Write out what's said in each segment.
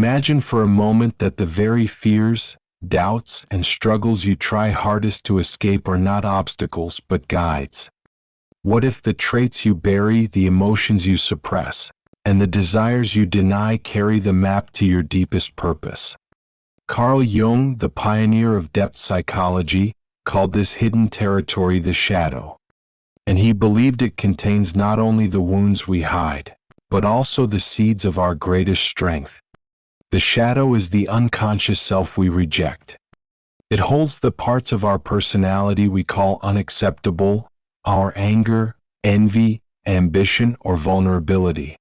Imagine for a moment that the very fears, doubts, and struggles you try hardest to escape are not obstacles but guides. What if the traits you bury, the emotions you suppress, and the desires you deny carry the map to your deepest purpose? Carl Jung, the pioneer of depth psychology, called this hidden territory the shadow. And he believed it contains not only the wounds we hide, but also the seeds of our greatest strength. The shadow is the unconscious self we reject. It holds the parts of our personality we call unacceptable, our anger, envy, ambition, or vulnerability.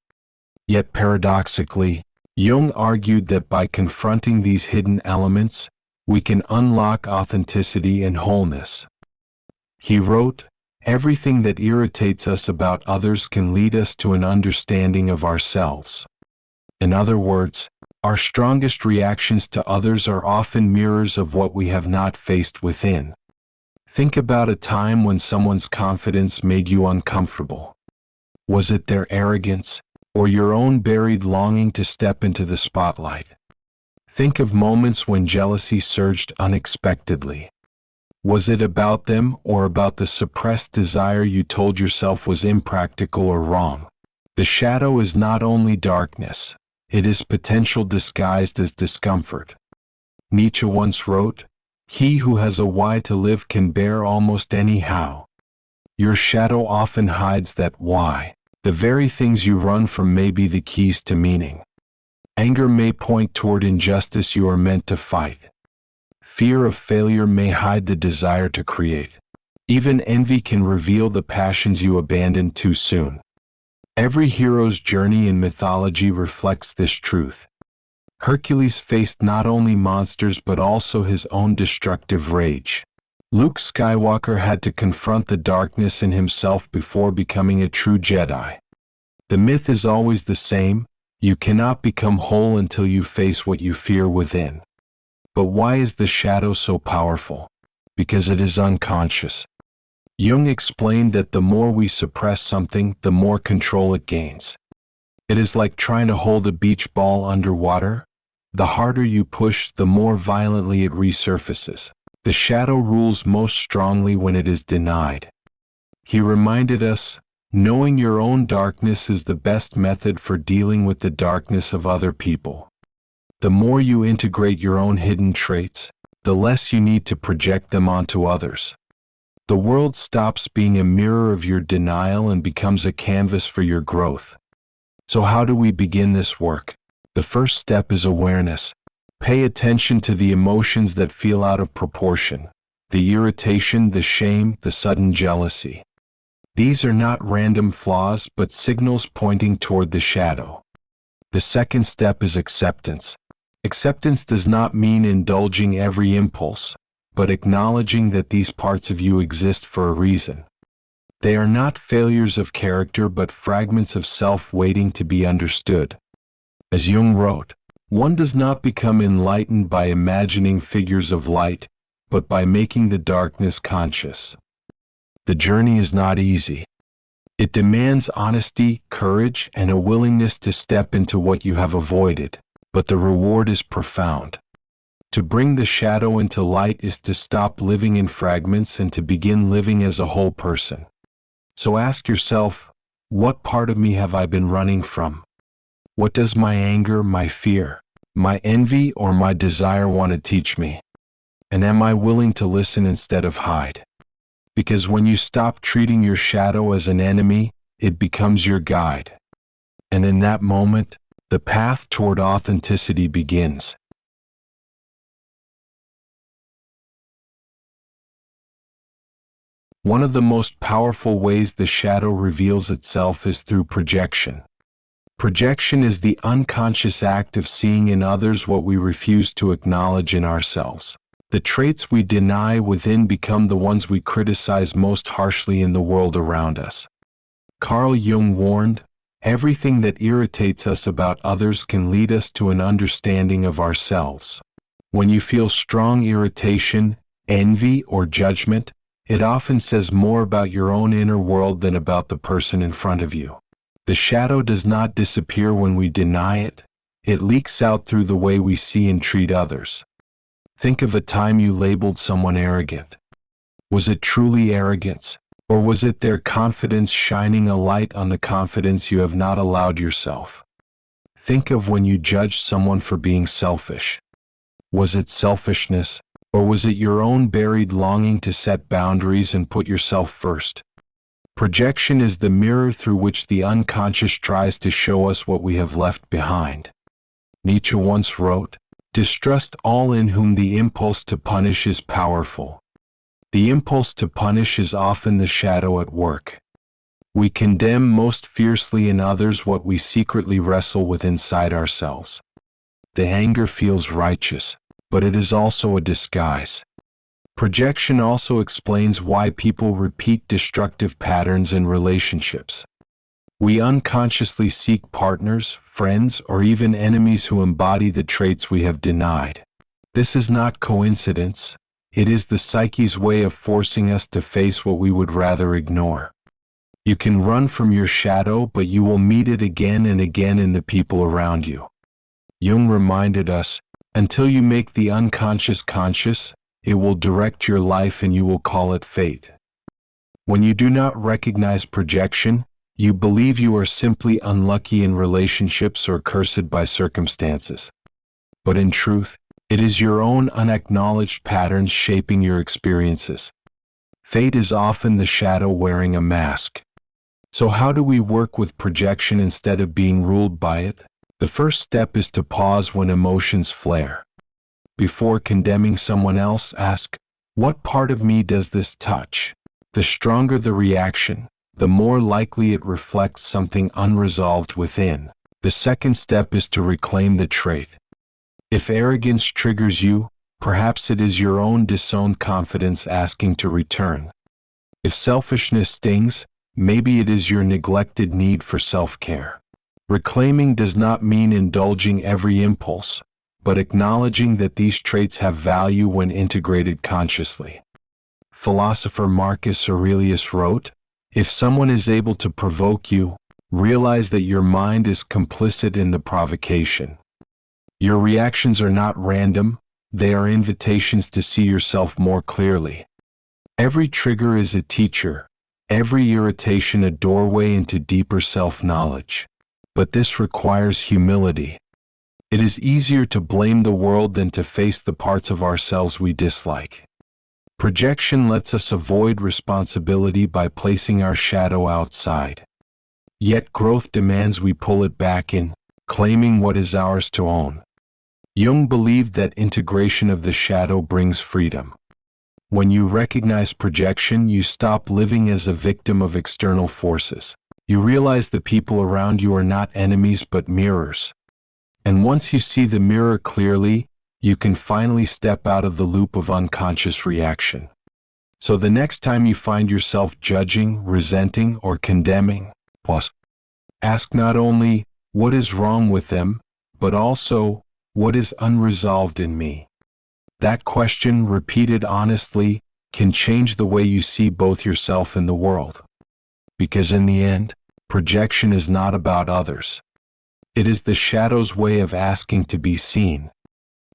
Yet paradoxically, Jung argued that by confronting these hidden elements, we can unlock authenticity and wholeness. He wrote, "Everything that irritates us about others can lead us to an understanding of ourselves." In other words, our strongest reactions to others are often mirrors of what we have not faced within. Think about a time when someone's confidence made you uncomfortable. Was it their arrogance, or your own buried longing to step into the spotlight? Think of moments when jealousy surged unexpectedly. Was it about them or about the suppressed desire you told yourself was impractical or wrong? The shadow is not only darkness, it is potential disguised as discomfort. Nietzsche once wrote, "He who has a why to live can bear almost any how." Your shadow often hides that why. The very things you run from may be the keys to meaning. Anger may point toward injustice you are meant to fight. Fear of failure may hide the desire to create. Even envy can reveal the passions you abandoned too soon. Every hero's journey in mythology reflects this truth. Hercules faced not only monsters but also his own destructive rage. Luke Skywalker had to confront the darkness in himself before becoming a true Jedi. The myth is always the same: you cannot become whole until you face what you fear within. But why is the shadow so powerful? Because it is unconscious. Jung explained that the more we suppress something, the more control it gains. It is like trying to hold a beach ball underwater. The harder you push, the more violently it resurfaces. The shadow rules most strongly when it is denied. He reminded us, knowing your own darkness is the best method for dealing with the darkness of other people. The more you integrate your own hidden traits, the less you need to project them onto others. The world stops being a mirror of your denial and becomes a canvas for your growth. So how do we begin this work? The first step is awareness. Pay attention to the emotions that feel out of proportion, the irritation, the shame, the sudden jealousy. These are not random flaws but signals pointing toward the shadow. The second step is acceptance. Acceptance does not mean indulging every impulse, but acknowledging that these parts of you exist for a reason. They are not failures of character but fragments of self waiting to be understood. As Jung wrote, one does not become enlightened by imagining figures of light, but by making the darkness conscious. The journey is not easy. It demands honesty, courage, and a willingness to step into what you have avoided, but the reward is profound. To bring the shadow into light is to stop living in fragments and to begin living as a whole person. So ask yourself, what part of me have I been running from? What does my anger, my fear, my envy, or my desire want to teach me? And am I willing to listen instead of hide? Because when you stop treating your shadow as an enemy, it becomes your guide. And in that moment, the path toward authenticity begins. One of the most powerful ways the shadow reveals itself is through projection. Projection is the unconscious act of seeing in others what we refuse to acknowledge in ourselves. The traits we deny within become the ones we criticize most harshly in the world around us. Carl Jung warned, "Everything that irritates us about others can lead us to an understanding of ourselves." When you feel strong irritation, envy, or judgment, it often says more about your own inner world than about the person in front of you. The shadow does not disappear when we deny it, it leaks out through the way we see and treat others. Think of a time you labeled someone arrogant. Was it truly arrogance, or was it their confidence shining a light on the confidence you have not allowed yourself? Think of when you judged someone for being selfish. Was it selfishness, or was it your own buried longing to set boundaries and put yourself first? Projection is the mirror through which the unconscious tries to show us what we have left behind. Nietzsche once wrote, "Distrust all in whom the impulse to punish is powerful." The impulse to punish is often the shadow at work. We condemn most fiercely in others what we secretly wrestle with inside ourselves. The anger feels righteous, but it is also a disguise. Projection also explains why people repeat destructive patterns in relationships. We unconsciously seek partners, friends, or even enemies who embody the traits we have denied. This is not coincidence. It is the psyche's way of forcing us to face what we would rather ignore. You can run from your shadow, but you will meet it again and again in the people around you. Jung reminded us, until you make the unconscious conscious, it will direct your life and you will call it fate. When you do not recognize projection, you believe you are simply unlucky in relationships or cursed by circumstances. But in truth, it is your own unacknowledged patterns shaping your experiences. Fate is often the shadow wearing a mask. So how do we work with projection instead of being ruled by it? The first step is to pause when emotions flare. Before condemning someone else, ask, what part of me does this touch? The stronger the reaction, the more likely it reflects something unresolved within. The second step is to reclaim the trait. If arrogance triggers you, perhaps it is your own disowned confidence asking to return. If selfishness stings, maybe it is your neglected need for self-care. Reclaiming does not mean indulging every impulse, but acknowledging that these traits have value when integrated consciously. Philosopher Marcus Aurelius wrote, "If someone is able to provoke you, realize that your mind is complicit in the provocation." Your reactions are not random, they are invitations to see yourself more clearly. Every trigger is a teacher, every irritation a doorway into deeper self-knowledge. But this requires humility. It is easier to blame the world than to face the parts of ourselves we dislike. Projection lets us avoid responsibility by placing our shadow outside. Yet growth demands we pull it back in, claiming what is ours to own. Jung believed that integration of the shadow brings freedom. When you recognize projection, you stop living as a victim of external forces. You realize the people around you are not enemies but mirrors. And once you see the mirror clearly, you can finally step out of the loop of unconscious reaction. So the next time you find yourself judging, resenting, or condemning, pause. Ask not only, what is wrong with them, but also, what is unresolved in me? That question, repeated honestly, can change the way you see both yourself and the world. Because in the end, projection is not about others. It is the shadow's way of asking to be seen.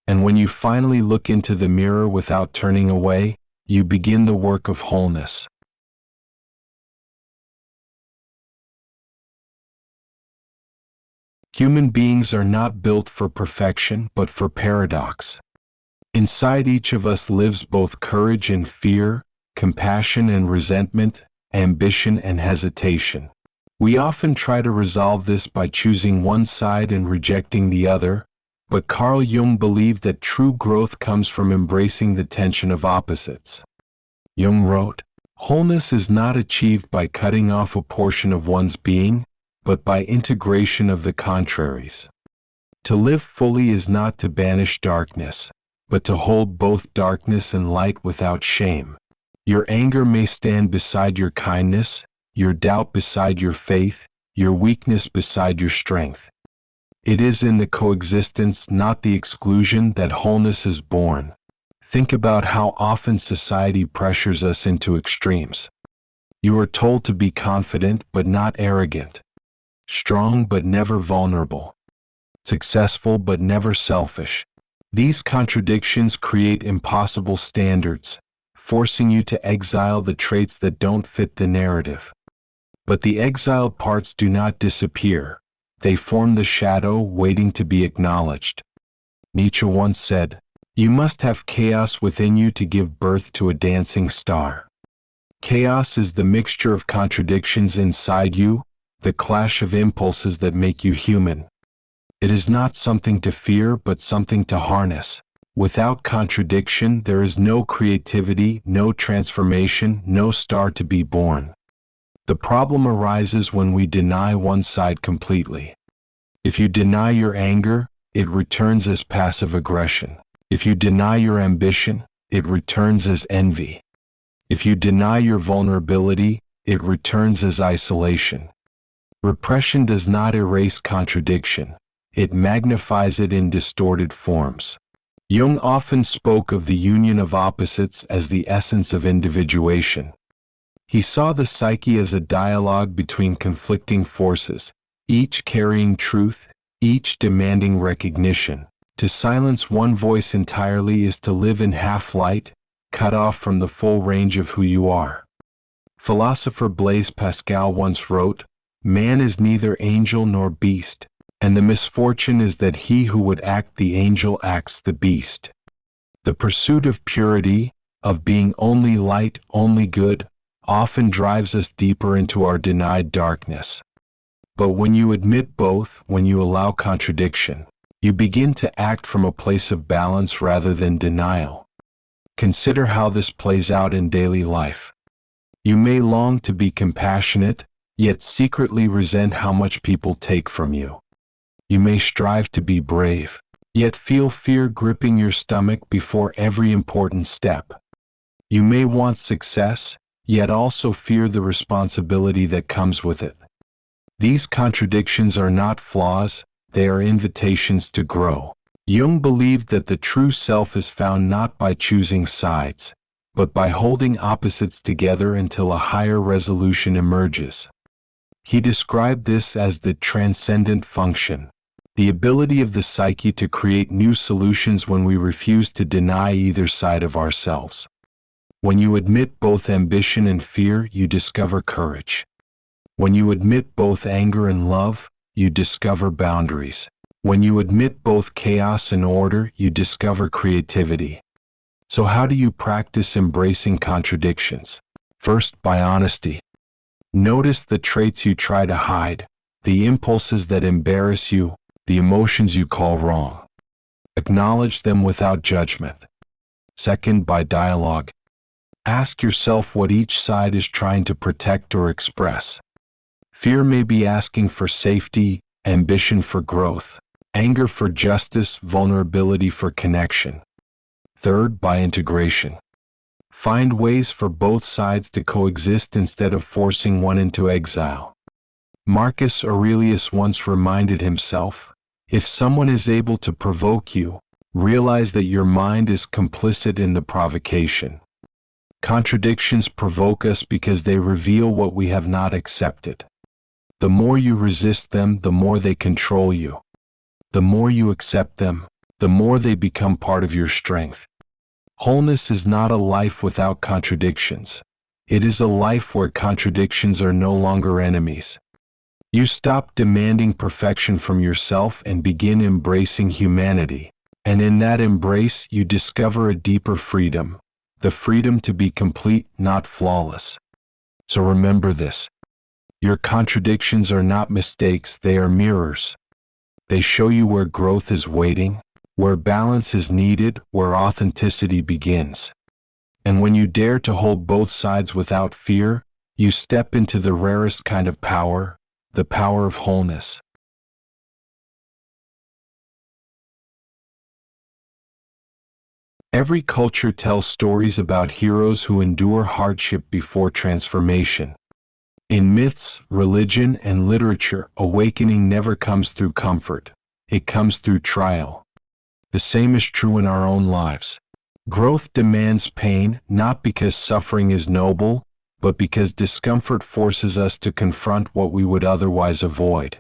And when you finally look into the mirror without turning away, you begin the work of wholeness. Human beings are not built for perfection but for paradox. Inside each of us lives both courage and fear, compassion and resentment, ambition and hesitation. We often try to resolve this by choosing one side and rejecting the other, but Carl Jung believed that true growth comes from embracing the tension of opposites. Jung wrote, "Wholeness is not achieved by cutting off a portion of one's being, but by integration of the contraries. To live fully is not to banish darkness, but to hold both darkness and light without shame. Your anger may stand beside your kindness, your doubt beside your faith, your weakness beside your strength. It is in the coexistence, not the exclusion, that wholeness is born." Think about how often society pressures us into extremes. You are told to be confident but not arrogant, strong but never vulnerable. successful but never selfish. These contradictions create impossible standards, forcing you to exile the traits that don't fit the narrative. But the exiled parts do not disappear. They form the shadow waiting to be acknowledged. Nietzsche once said, "You must have chaos within you to give birth to a dancing star." Chaos is the mixture of contradictions inside you, the clash of impulses that make you human. It is not something to fear but something to harness. Without contradiction, there is no creativity, no transformation, no star to be born. The problem arises when we deny one side completely. If you deny your anger, it returns as passive aggression. If you deny your ambition, it returns as envy. If you deny your vulnerability, it returns as isolation. Repression does not erase contradiction. It magnifies it in distorted forms. Jung often spoke of the union of opposites as the essence of individuation. He saw the psyche as a dialogue between conflicting forces, each carrying truth, each demanding recognition. To silence one voice entirely is to live in half-light, cut off from the full range of who you are. Philosopher Blaise Pascal once wrote, "Man is neither angel nor beast, and the misfortune is that he who would act the angel acts the beast." The pursuit of purity, of being only light, only good, often drives us deeper into our denied darkness. But when you admit both, when you allow contradiction, you begin to act from a place of balance rather than denial. Consider how this plays out in daily life. You may long to be compassionate, yet secretly resent how much people take from you. You may strive to be brave, yet feel fear gripping your stomach before every important step. You may want success, yet also fear the responsibility that comes with it. These contradictions are not flaws, they are invitations to grow. Jung believed that the true self is found not by choosing sides, but by holding opposites together until a higher resolution emerges. He described this as the transcendent function, the ability of the psyche to create new solutions when we refuse to deny either side of ourselves. When you admit both ambition and fear, you discover courage. When you admit both anger and love, you discover boundaries. When you admit both chaos and order, you discover creativity. So how do you practice embracing contradictions? First, by honesty. Notice the traits you try to hide, the impulses that embarrass you, the emotions you call wrong. Acknowledge them without judgment. Second, by dialogue. Ask yourself what each side is trying to protect or express. Fear may be asking for safety, ambition for growth, anger for justice, vulnerability for connection. Third, by integration. Find ways for both sides to coexist instead of forcing one into exile. Marcus Aurelius once reminded himself, "If someone is able to provoke you, realize that your mind is complicit in the provocation." Contradictions provoke us because they reveal what we have not accepted. The more you resist them, the more they control you. The more you accept them, the more they become part of your strength. Wholeness is not a life without contradictions. It is a life where contradictions are no longer enemies. You stop demanding perfection from yourself and begin embracing humanity. And in that embrace, you discover a deeper freedom, the freedom to be complete, not flawless. So remember this. Your contradictions are not mistakes, they are mirrors. They show you where growth is waiting, where balance is needed, where authenticity begins. And when you dare to hold both sides without fear, you step into the rarest kind of power, the power of wholeness. Every culture tells stories about heroes who endure hardship before transformation. In myths, religion, and literature, awakening never comes through comfort. It comes through trial. The same is true in our own lives. Growth demands pain, not because suffering is noble, but because discomfort forces us to confront what we would otherwise avoid.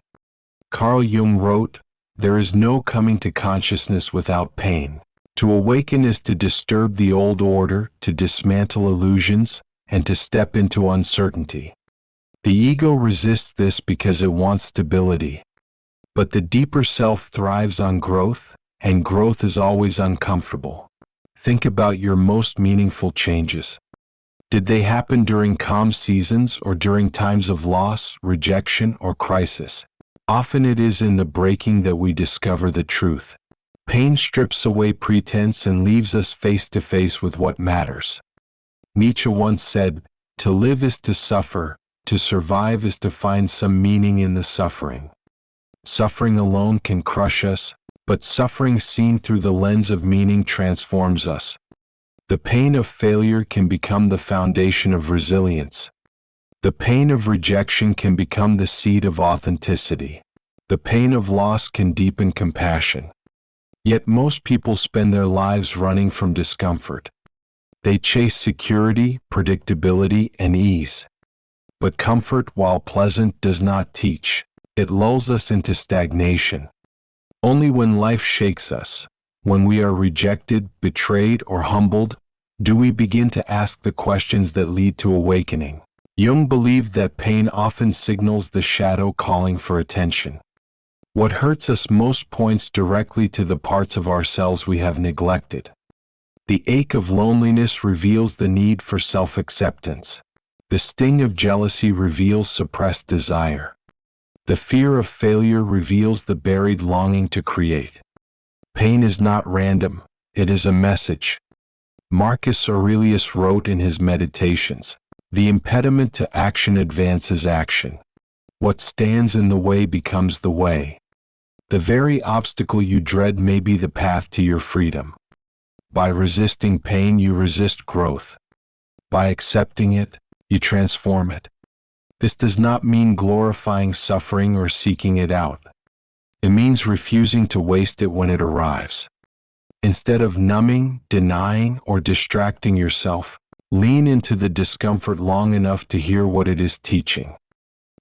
Carl Jung wrote, There is no coming to consciousness without pain. To awaken is to disturb the old order, to dismantle illusions, and to step into uncertainty. The ego resists this because it wants stability. But the deeper self thrives on growth, and growth is always uncomfortable. Think about your most meaningful changes. Did they happen during calm seasons or during times of loss, rejection, or crisis? Often it is in the breaking that we discover the truth. Pain strips away pretense and leaves us face to face with what matters. Nietzsche once said, "To live is to suffer, to survive is to find some meaning in the suffering." Suffering alone can crush us, but suffering seen through the lens of meaning transforms us. The pain of failure can become the foundation of resilience. The pain of rejection can become the seed of authenticity. The pain of loss can deepen compassion. Yet most people spend their lives running from discomfort. They chase security, predictability, and ease. But comfort, while pleasant, does not teach. It lulls us into stagnation. Only when life shakes us, when we are rejected, betrayed, or humbled, do we begin to ask the questions that lead to awakening. Jung believed that pain often signals the shadow calling for attention. What hurts us most points directly to the parts of ourselves we have neglected. The ache of loneliness reveals the need for self-acceptance. The sting of jealousy reveals suppressed desire. The fear of failure reveals the buried longing to create. Pain is not random, it is a message. Marcus Aurelius wrote in his Meditations, "The impediment to action advances action. What stands in the way becomes the way." The very obstacle you dread may be the path to your freedom. By resisting pain, you resist growth. By accepting it, you transform it. This does not mean glorifying suffering or seeking it out. It means refusing to waste it when it arrives. Instead of numbing, denying, or distracting yourself, lean into the discomfort long enough to hear what it is teaching.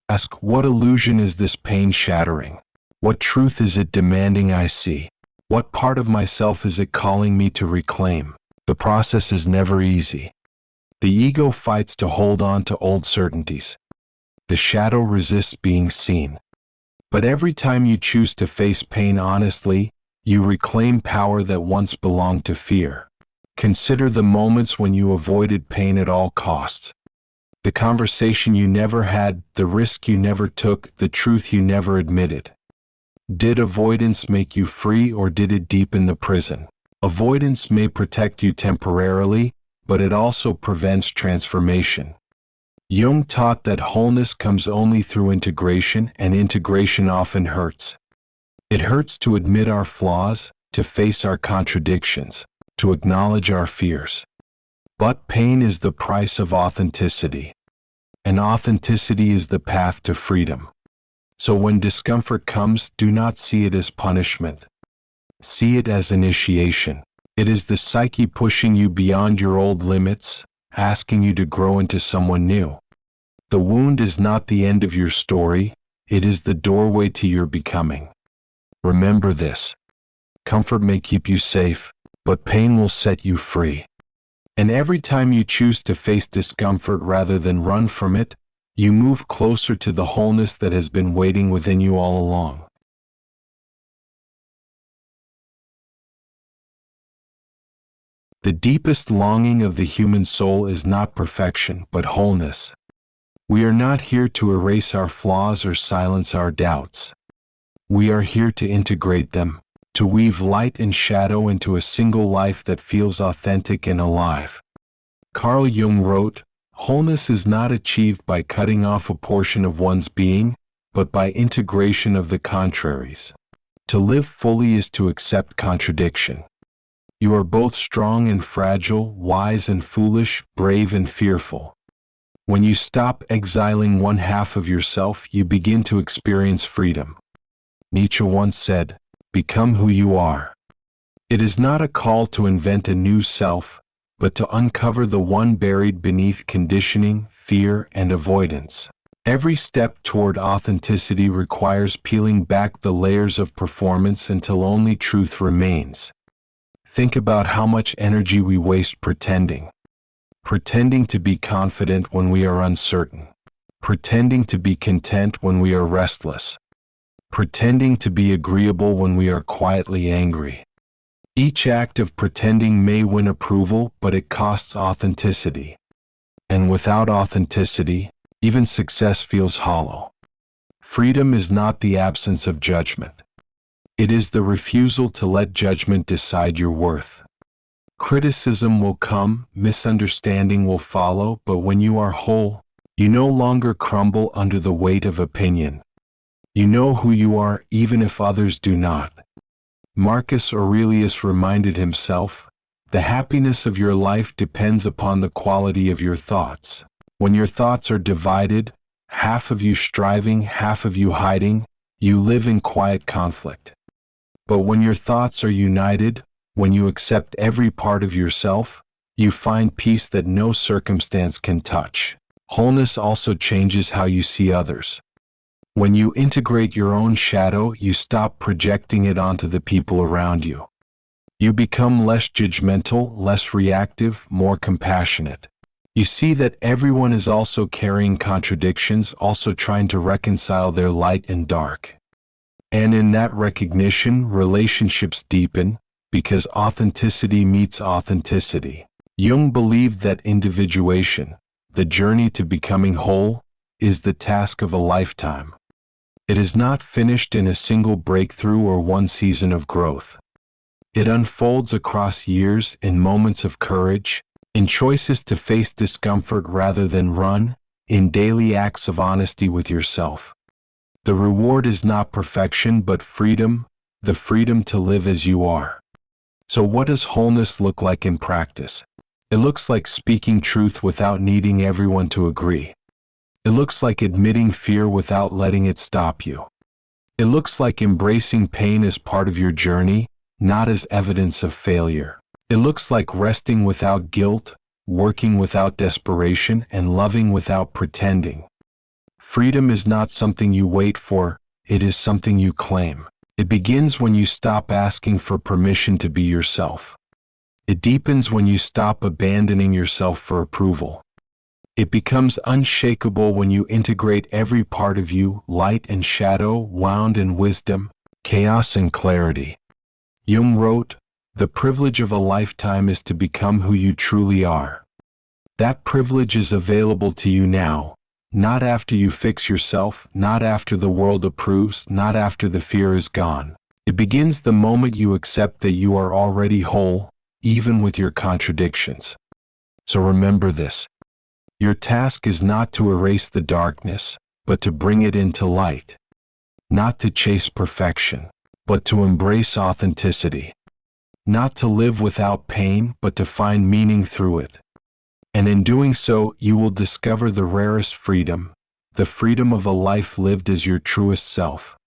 Ask, what illusion is this pain shattering? What truth is it demanding I see? What part of myself is it calling me to reclaim? The process is never easy. The ego fights to hold on to old certainties. The shadow resists being seen. But every time you choose to face pain honestly, you reclaim power that once belonged to fear. Consider the moments when you avoided pain at all costs. The conversation you never had, the risk you never took, the truth you never admitted. Did avoidance make you free, or did it deepen the prison? Avoidance may protect you temporarily, but it also prevents transformation. Jung taught that wholeness comes only through integration, and integration often hurts. It hurts to admit our flaws, to face our contradictions, to acknowledge our fears. But pain is the price of authenticity, and authenticity is the path to freedom. So when discomfort comes, do not see it as punishment. See it as initiation. It is the psyche pushing you beyond your old limits, asking you to grow into someone new. The wound is not the end of your story, it is the doorway to your becoming. Remember this. Comfort may keep you safe, but pain will set you free. And every time you choose to face discomfort rather than run from it, you move closer to the wholeness that has been waiting within you all along. The deepest longing of the human soul is not perfection, but wholeness. We are not here to erase our flaws or silence our doubts. We are here to integrate them, to weave light and shadow into a single life that feels authentic and alive. Carl Jung wrote, "Wholeness is not achieved by cutting off a portion of one's being, but by integration of the contraries. To live fully is to accept contradiction. You are both strong and fragile, wise and foolish, brave and fearful. When you stop exiling one half of yourself, you begin to experience freedom." Nietzsche once said, "Become who you are." It is not a call to invent a new self, but to uncover the one buried beneath conditioning, fear, and avoidance. Every step toward authenticity requires peeling back the layers of performance until only truth remains. Think about how much energy we waste pretending. Pretending to be confident when we are uncertain. Pretending to be content when we are restless. Pretending to be agreeable when we are quietly angry. Each act of pretending may win approval, but it costs authenticity. And without authenticity, even success feels hollow. Freedom is not the absence of judgment. It is the refusal to let judgment decide your worth. Criticism will come, misunderstanding will follow, but when you are whole, you no longer crumble under the weight of opinion. You know who you are, even if others do not. Marcus Aurelius reminded himself, "The happiness of your life depends upon the quality of your thoughts. When your thoughts are divided, half of you striving, half of you hiding, you live in quiet conflict. But when your thoughts are united, when you accept every part of yourself, you find peace that no circumstance can touch." Wholeness also changes how you see others. When you integrate your own shadow, you stop projecting it onto the people around you. You become less judgmental, less reactive, more compassionate. You see that everyone is also carrying contradictions, also trying to reconcile their light and dark. And in that recognition, relationships deepen, because authenticity meets authenticity. Jung believed that individuation, the journey to becoming whole, is the task of a lifetime. It is not finished in a single breakthrough or one season of growth. It unfolds across years, in moments of courage, in choices to face discomfort rather than run, in daily acts of honesty with yourself. The reward is not perfection but freedom, the freedom to live as you are. So what does wholeness look like in practice? It looks like speaking truth without needing everyone to agree. It looks like admitting fear without letting it stop you. It looks like embracing pain as part of your journey, not as evidence of failure. It looks like resting without guilt, working without desperation, and loving without pretending. Freedom is not something you wait for, it is something you claim. It begins when you stop asking for permission to be yourself. It deepens when you stop abandoning yourself for approval. It becomes unshakable when you integrate every part of you, light and shadow, wound and wisdom, chaos and clarity. Jung wrote, "The privilege of a lifetime is to become who you truly are." That privilege is available to you now, not after you fix yourself, not after the world approves, not after the fear is gone. It begins the moment you accept that you are already whole, even with your contradictions. So remember this. Your task is not to erase the darkness, but to bring it into light. Not to chase perfection, but to embrace authenticity. Not to live without pain, but to find meaning through it. And in doing so, you will discover the rarest freedom, the freedom of a life lived as your truest self.